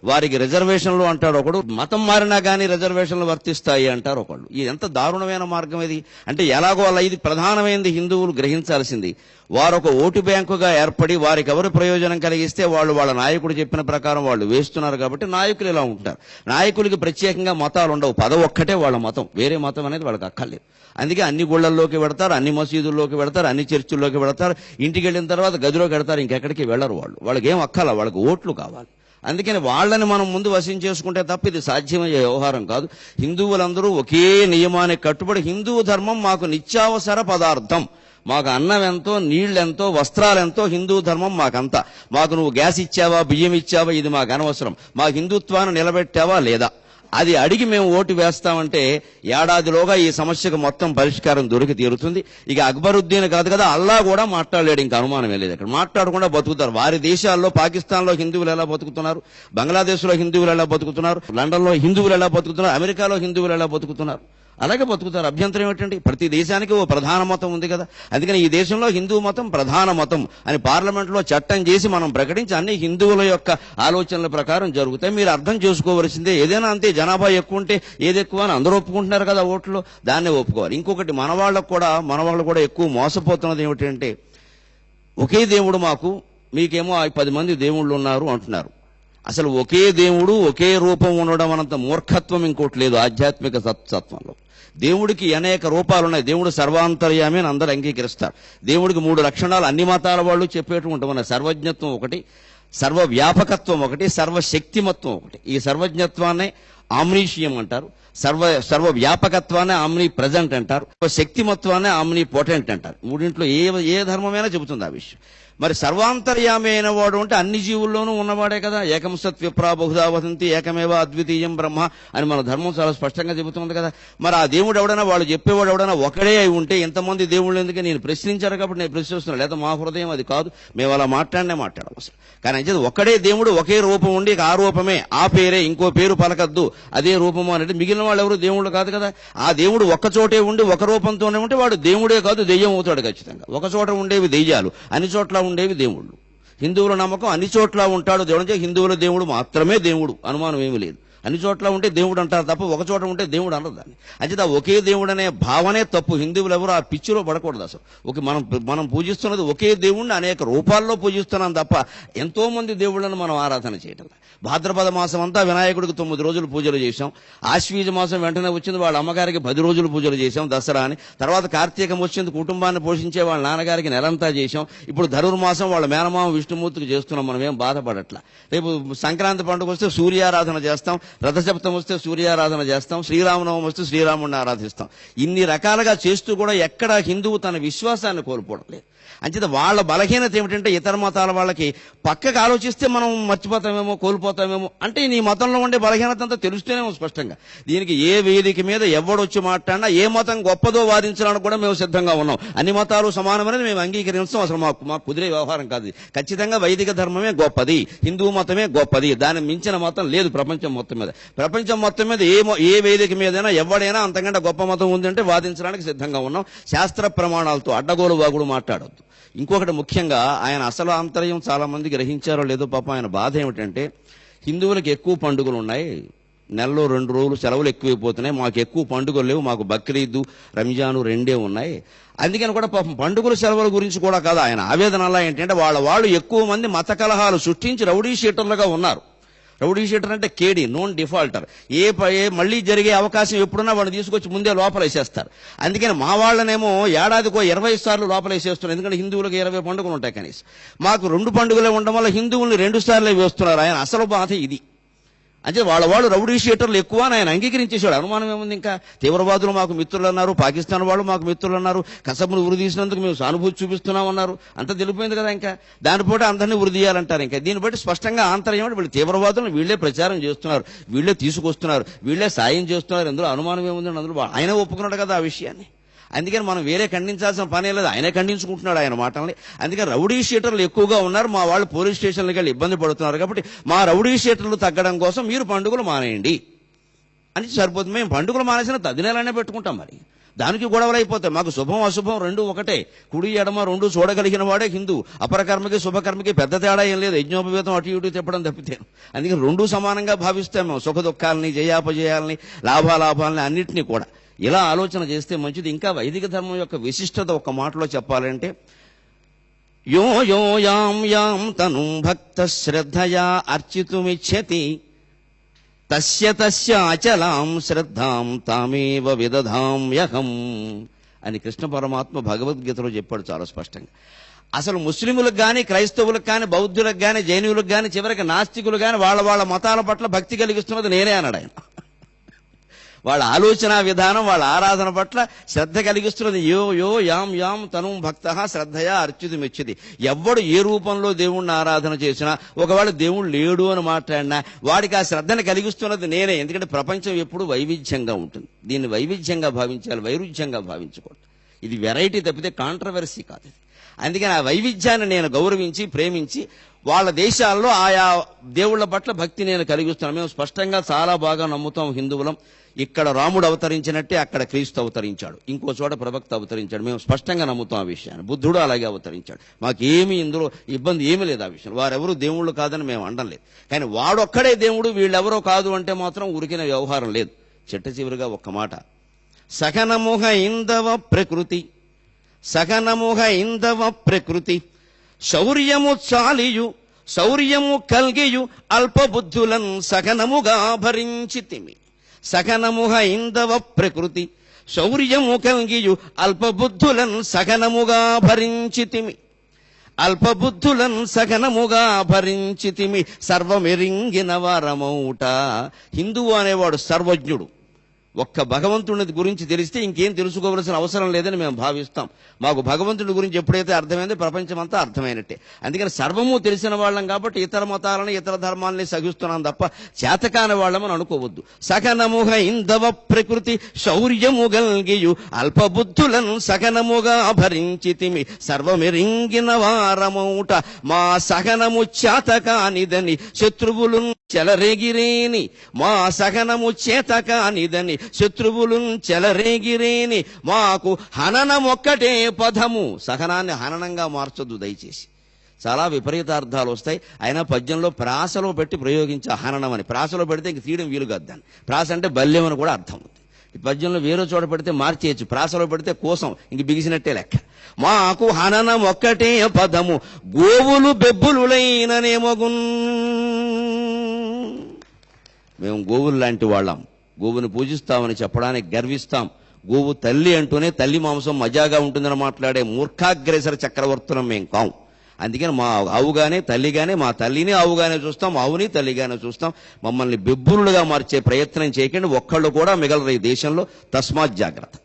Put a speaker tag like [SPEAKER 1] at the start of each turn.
[SPEAKER 1] వారికి రిజర్వేషన్లు అంటాడు ఒకడు, మతం మారినా కానీ రిజర్వేషన్లు వర్తిస్తాయి అంటారు ఒకళ్ళు. ఇది ఎంత దారుణమైన మార్గం ఇది. అంటే ఎలాగో అలా ఇది ప్రధానమైనది హిందువులు గ్రహించాల్సింది. వారు ఒక ఓటు బ్యాంకుగా ఏర్పడి వారికి ఎవరు ప్రయోజనం కలిగిస్తే వాళ్ళు వాళ్ళ నాయకుడు చెప్పిన ప్రకారం వాళ్ళు వేస్తున్నారు. కాబట్టి నాయకులు ఇలా ఉంటారు. నాయకులకి ప్రత్యేకంగా మతాలు ఉండవు, పదవి ఒక్కటే వాళ్ళ మతం, వేరే మతం అనేది వాళ్ళకి అక్కర్లేదు. అందుకే అన్ని గుళ్లల్లోకి వెడతారు, అన్ని మసీదుల్లోకి వెడతారు, అన్ని చర్చిల్లోకి వెడతారు. ఇంటికి వెళ్ళిన తర్వాత గదిలోకి వెడతారు, ఇంకెక్కడికి వెళ్ళరు. వాళ్ళకి ఏం అక్కల, వాళ్ళకి ఓట్లు కావాలి. అందుకని వాళ్ళని మనం ముందు వశం చేసుకుంటే తప్ప ఇది సాధ్యమయ్యే వ్యవహారం కాదు. హిందువులందరూ ఒకే నియమానికి కట్టుబడి, హిందూ ధర్మం మాకు నిత్యావసర పదార్థం, మాకు అన్నం ఎంతో, నీళ్ళెంతో, వస్త్రాలెంతో హిందూ ధర్మం మాకంతా. మాకు నువ్వు గ్యాస్ ఇచ్చావా, బియ్యం ఇచ్చావా, ఇది మాకు అనవసరం. మా హిందుత్వాన్ని నిలబెట్టావా లేదా, అది అడిగి మేము ఓటు వేస్తామంటే ఏడాదిలోగా ఈ సమస్యకు మొత్తం పరిష్కారం దొరికి తీరుతుంది. ఇక అక్బరుద్దీన్ కాదు కదా, అల్లా కూడా మాట్లాడలేడు, ఇంకా అనుమానం లేదు. ఇక్కడ మాట్లాడకుండా బతుకుతారు. వారి దేశాల్లో, పాకిస్తాన్లో హిందువులు ఎలా బతుకుతున్నారు, బంగ్లాదేశ్లో హిందువులు ఎలా బతుకుతున్నారు, లండన్లో హిందువులు ఎలా బతుకుతున్నారు, అమెరికాలో హిందువులు ఎలా బతుకుతున్నారు, అలాగే బతుకుతారు. అభ్యంతరం ఏంటండి? ప్రతి దేశానికి ఓ ప్రధాన మతం ఉంది కదా. అందుకని ఈ దేశంలో హిందూ మతం ప్రధాన మతం అని పార్లమెంట్లో చట్టం చేసి మనం ప్రకటించి అన్ని హిందువుల యొక్క ఆలోచనల ప్రకారం జరుగుతాయి. మీరు అర్థం చేసుకోవలసిందే, ఏదైనా అంతే, జనాభా ఎక్కువ ఉంటే ఏది ఎక్కువ అని అందరూ ఒప్పుకుంటున్నారు కదా ఓట్లు, దాన్నే ఒప్పుకోవాలి. ఇంకొకటి మన వాళ్ళు కూడా ఎక్కువ మోసపోతున్నది ఏమిటంటే, ఒకే దేవుడు మాకు, మీకేమో 10 మంది దేవుళ్ళు ఉన్నారు అంటున్నారు. అసలు ఒకే దేవుడు ఒకే రూపం ఉండడం అనంత మూర్ఖత్వం ఇంకోటి లేదు ఆధ్యాత్మిక సత్వంలో. దేవుడికి అనేక రూపాలు ఉన్నాయి. దేవుడు సర్వాంతర్యామి అని అందరూ అంగీకరిస్తారు. దేవుడికి 3 లక్షణాలు అన్ని మతాల వాళ్ళు చెప్పేటువంటి ఉన్నాయి. సర్వజ్ఞత్వం ఒకటి, సర్వవ్యాపకత్వం ఒకటి, సర్వశక్తిమత్వం ఒకటి. ఈ సర్వజ్ఞత్వాన్ని ఆమ్నీషియం అంటారు, సర్వవ్యాపకత్వాన్ని ఆమ్ని ప్రజెంట్ అంటారు, శక్తిమత్వాన్ని ఆమ్ని పొటెంట్ అంటారు. మూడింట్లో ఏ ధర్మమైనా చెబుతుంది ఆ విషయం. మరి సర్వాంతర్యామి అయిన వాడు అంటే అన్ని జీవుల్లోనూ ఉన్నవాడే కదా. ఏకం సత్ విప్రా బహుధా వదంతి ఏకమేవ అద్వితీయం బ్రహ్మ అని మన ధర్మం చాలా స్పష్టంగా చెబుతుంది కదా. మరి ఆ దేవుడు ఎవడైనా, వాళ్ళు చెప్పేవాడు ఎవడైనా ఒకడే అయి ఉంటే ఎంతమంది దేవుళ్ళు ఎందుకు నేను ప్రశ్నించారు కాబట్టి నేను ప్రశ్నిస్తున్నాను. లేదా మా హృదయం అది కాదు, మేము అలా మాట్లాడడం అసలు. కానీ అంటే ఒక్కడే దేవుడు, ఒకే రూపం ఉండి ఆ రూపమే, ఆ పేరే, ఇంకో పేరు పలకద్దు, అదే రూపము అనేది మిగిలిన వాళ్ళు ఎవరు దేవుళ్ళు కాదు కదా. ఆ దేవుడు ఒక్క చోటే ఉండి ఒక రూపంతోనే ఉంటే వాడు దేవుడే కాదు, దెయ్యం అవుతాడు ఖచ్చితంగా. ఒక చోట ఉండేవి దెయ్యాలు, అన్ని చోట్ల ఉండేవి దేవుళ్ళు. హిందువుల నమ్మకం అన్ని చోట్ల ఉంటాడు దేవుడు, హిందువుల దేవుడు మాత్రమే దేవుడు, అనుమానం ఏమీ లేదు. అన్ని చోట్ల ఉంటే దేవుడు అంటారు తప్ప ఒక చోట ఉంటే దేవుడు అనరు దాన్ని. అంటే ఒకే దేవుడు అనే భావనే తప్పు. హిందువులు ఎవరు ఆ పిచ్చిలో పడకూడదు అసలు. మనం పూజిస్తున్నది ఒకే దేవుణ్ణి అనేక రూపాల్లో పూజిస్తున్నాం తప్ప ఎంతో మంది దేవుళ్ళను మనం ఆరాధన చేయటం. భాద్రపద మాసం అంతా వినాయకుడికి 9 రోజులు పూజలు చేశాం. ఆశ్వీజ మాసం వెంటనే వచ్చింది, వాళ్ళ అమ్మగారికి 10 రోజులు పూజలు చేశాం, దసరా అని. తర్వాత కార్తీకం వచ్చింది, కుటుంబాన్ని పోషించే వాళ్ళ నాన్నగారికి నెలంతా చేశాం. ఇప్పుడు ధనుర్మాసం వాళ్ళ మేనమామ విష్ణుమూర్తికి చేస్తున్నాం. మనం ఏం బాధపడట్లా. రేపు సంక్రాంతి పండుగ వస్తే సూర్యారాధన చేస్తాం, రథసప్తం వస్తే సూర్యారాధన చేస్తాం, శ్రీరామనవమి వస్తే శ్రీరాముడిని ఆరాధిస్తాం. ఇన్ని రకాలుగా చేస్తూ కూడా ఎక్కడ హిందువు తన విశ్వాసాన్ని కోల్పోవడం లేదు. అంచేత వాళ్ళ బలహీనత ఏమిటంటే, ఇతర మతాల వాళ్ళకి పక్కకు ఆలోచిస్తే మనం మర్చిపోతామేమో, కోల్పోతామేమో. అంటే నీ మతంలో ఉండే బలహీనత అంతా తెలుస్తూనేమో స్పష్టంగా. దీనికి ఏ వేదిక మీద ఎవడొచ్చి మాట్లాడినా ఏ మతం గొప్పదో వాదించడానికి కూడా మేము సిద్ధంగా ఉన్నాం. అన్ని మతాలు సమానమని మేము అంగీకరించాం. అసలు మాకు కుదిరే వ్యవహారం కాదు. ఖచ్చితంగా వైదిక ధర్మమే గొప్పది, హిందూ మతమే గొప్పది, దాన్ని మించిన మతం లేదు ప్రపంచం మొత్తం మీద. ప్రపంచం మొత్తం మీద ఏ వేదిక మీదైనా ఎవడైనా అంతకంటే గొప్ప మతం ఉందంటే వాదించడానికి సిద్ధంగా ఉన్నాం. శాస్త్ర ప్రమాణాలతో అడ్డగోలు వాగుడు మాట్లాడొద్దు. ఇంకొకటి ముఖ్యంగా, ఆయన అసలు ఆంతర్యం చాలా మంది గ్రహించారో లేదో పాపం, ఆయన బాధ ఏమిటంటే, హిందువులకు ఎక్కువ పండుగలు ఉన్నాయి, నెలలో 2 రోజులు సెలవులు ఎక్కువైపోతున్నాయి, మాకు ఎక్కువ పండుగలు లేవు, మాకు బక్రీదు రంజాను 2 ఉన్నాయి. అందుకని కూడా పాపం పండుగల సెలవుల గురించి కూడా కాదు ఆయన ఆవేదన. అలా ఏంటంటే వాళ్ళు ఎక్కువ మంది మత కలహాలు సృష్టించి రౌడీ షీటర్లుగా ఉన్నారు. రౌడీ షీటర్ అంటే కేడీ, నోన్ డిఫాల్టర్. మళ్ళీ జరిగే అవకాశం ఎప్పుడున్నా వాడిని తీసుకొచ్చి ముందే లోపలేసేస్తారు. అందుకని మా వాళ్ళనేమో ఏడాదికో 20 సార్లు లోపలేసేస్తున్నారు. ఎందుకంటే హిందువులకు 20 పండుగలు ఉంటాయి కనీసం. మాకు 2 పండుగలే ఉండడం వల్ల హిందువుల్ని 2 సార్లే వేస్తున్నారు. ఆయన అసలు బాధ ఇది. అంటే వాళ్ళు రౌడీ షీటర్లు ఎక్కువ అని ఆయన అంగీకరించేశాడు. అనుమానం ఏముంది? ఇంకా తీవ్రవాదులు మాకు మిత్రులు అన్నారు, పాకిస్తాన్ వాళ్ళు మాకు మిత్రులు అన్నారు, కసబును ఉరి తీసినందుకు మేము సానుభూతి చూపిస్తున్నామన్నారు. అంతా తెలిపోయింది కదా. ఇంకా దానిపోతే అందరినీ ఉరి తీయాలంటారు. ఇంకా దీన్ని బట్టి స్పష్టంగా ఆంతర్యం వీళ్ళు తీవ్రవాదులను వీళ్లే ప్రచారం చేస్తున్నారు, వీళ్లే తీసుకొస్తున్నారు, వీళ్లే సాయం చేస్తున్నారు. అందులో అనుమానం ఏముందండి? అందులో ఆయన ఒప్పుకున్నాడు కదా ఆ విషయాన్ని. అందుకని మనం వేరే ఖండించాల్సిన పనే లేదు, ఆయనే ఖండించుకుంటున్నాడు ఆయన మాటల్ని. అందుకని రౌడీ షీటర్లు ఎక్కువగా ఉన్నారు, మా వాళ్ళు పోలీస్ స్టేషన్లకి వెళ్ళి ఇబ్బంది పడుతున్నారు. కాబట్టి మా రౌడీ షీటర్లు తగ్గడం కోసం మీరు పండుగలు మానేయండి అని సరిపోతుంది. మేము పండుగలు మానేసిన 10 నెలలనే పెట్టుకుంటాం. మరి దానికి గొడవలు అయిపోతాయి. మాకు శుభం అశుభం రెండు ఒకటే, కుడి ఎడమ రెండు చూడగలిగిన వాడే హిందూ. అపరకర్మకి శుభకర్మకి పెద్ద తేడా ఏం లేదు, యజ్ఞోపవేతం అటు ఇటు తిప్పడం తప్పితే. అందుకని రెండు సమానంగా భావిస్తాం మేము, సుఖ దుఃఖాలని, జయాపజయాలని, లాభాలాభాలని అన్నింటినీ కూడా. ఇలా ఆలోచన చేస్తే మంచిది. ఇంకా వైదిక ధర్మం యొక్క విశిష్టత ఒక్క మాటలో చెప్పాలంటే, యో యో యాం యాం తనుం భక్త శ్రద్ధయా అర్చితుమిచ్చతి తస్య తస్య అచలాం శ్రద్ధాం తామేవ విదధామ్యహం అని కృష్ణ పరమాత్మ భగవద్గీతలో చెప్పాడు చాలా స్పష్టంగా. అసలు ముస్లిములకు కానీ, క్రైస్తవులకు కానీ, బౌద్ధులకు కానీ, జైనులకు కానీ, చివరికి నాస్తికులు కానీ వాళ్ళ వాళ్ళ మతాల పట్ల భక్తి కలిగిస్తున్నది నేనే అన్నాడు ఆయన. వాళ్ళ ఆలోచన విధానం, వాళ్ళ ఆరాధన పట్ల శ్రద్ధ కలిగిస్తున్నది యో యో యాం యాం తను భక్త శ్రద్ధయా అర్చితు మెచ్చిది. ఎవ్వడు ఏ రూపంలో దేవుణ్ణి ఆరాధన చేసినా, ఒకవేళ దేవుడు లేడు అని మాట్లాడినా వాడికి ఆ శ్రద్ధను కలిగిస్తున్నది నేనే. ఎందుకంటే ప్రపంచం ఎప్పుడు వైవిధ్యంగా ఉంటుంది. దీన్ని వైవిధ్యంగా భావించాలి, వైరుధ్యంగా భావించకూడదు. ఇది వెరైటీ తప్పితే కాంట్రవర్సీ కాదు ఇది. అందుకని ఆ వైవిధ్యాన్ని నేను గౌరవించి ప్రేమించి వాళ్ళ దేశాల్లో ఆయా దేవుళ్ల పట్ల భక్తి నేను కలిగిస్తున్నాను. మేము స్పష్టంగా చాలా బాగా నమ్ముతాం హిందువులం. ఇక్కడ రాముడు అవతరించినట్టే అక్కడ క్రీస్తు అవతరించాడు, ఇంకో చోట ప్రవక్త అవతరించాడు. మేము స్పష్టంగా నమ్ముతాం ఆ విషయాన్ని. బుద్ధుడు అలాగే అవతరించాడు. మాకేమీ ఇందులో ఇబ్బంది ఏమీ లేదు ఆ విషయం. వారెవరూ దేవుళ్ళు కాదని మేము అనడం లేదు. కానీ వాడొక్కడే దేవుడు, వీళ్ళెవరో కాదు అంటే మాత్రం ఉరికిన వ్యవహారం లేదు. చిట్ట చివరిగా ఒక్క మాట, సకనముహ ఇందవ ప్రకృతి, సకనముహ ఇందవ ప్రకృతి శౌర్యము చాలియు శౌర్యము కల్గియు అల్పబుద్ధులన్ సకనముగా భరించితిమి. సకనముహ ఇందవ ప్రకృతి శౌర్యము కల్గియు అల్పబుద్ధులన్ సకనముగా భరించితిమి. అల్పబుద్ధులన్ సకనముగా భరించితిమి. సర్వమెరింగిన వారమౌట. హిందువు అనేవాడు సర్వజ్ఞుడు. ఒక్క భగవంతుడి గురించి తెలిస్తే ఇంకేం తెలుసుకోవలసిన అవసరం లేదని మేము భావిస్తాం. మాకు భగవంతుడి గురించి ఎప్పుడైతే అర్థమైందో ప్రపంచం అంతా అర్థమైనట్టే. అందుకని సర్వము తెలిసిన వాళ్ళం కాబట్టి ఇతర మతాలను, ఇతర ధర్మాలని సహిస్తున్నాం తప్ప చేతకాని వాళ్ళమని అనుకోవద్దు. సకనముగ ఇందవ ప్రకృతి శౌర్యము గల్గియు అల్పబుద్ధులను సకనముగా భరించితిమి. సర్వమెరింగిన వారమౌట. మా సహనము చేతకానిదని శత్రువులు చెలరేగిరేని. మా సహనము చేతకానిదని శత్రువులు చెలరేగిరేని. మాకు హననమొక్కటే పదము. సహనాన్ని హననంగా మార్చొద్దు దయచేసి. చాలా విపరీతార్థాలు వస్తాయి. అయినా పద్యంలో ప్రాసలో పెట్టి ప్రయోగించే హననం అని. ప్రాసలో పెడితే ఇంక తీయడం వీలు కాదు దాన్ని. ప్రాస అంటే బల్యం అని కూడా అర్థం అవుతుంది. ఈ పద్యంలో వేరే చోట పెడితే మార్చేయచ్చు, ప్రాసలో పెడితే కోసం ఇంక బిగిసినట్టే లెక్క. మాకు హననం ఒక్కటే పదము గోవులు బెబ్బులులైననేమగున్. మేము గోవులు లాంటి వాళ్ళం. గోవుని పూజిస్తామని చెప్పడానికి గర్విస్తాం. గోవు తల్లి అంటూనే తల్లి మాంసం మజాగా ఉంటుందని మాట్లాడే మూర్ఖాగ్రేసర చక్రవర్తులం మేం కాం. అందుకని మా ఆవుగానే తల్లిగానే, మా తల్లిని ఆవుగానే చూస్తాం, ఆవుని తల్లిగానే చూస్తాం. మమ్మల్ని బెబ్బులుగా మార్చే ప్రయత్నం చేయకండి. ఒక్కళ్ళు కూడా మిగలరు ఈ దేశంలో. తస్మాత్ జాగ్రత్త.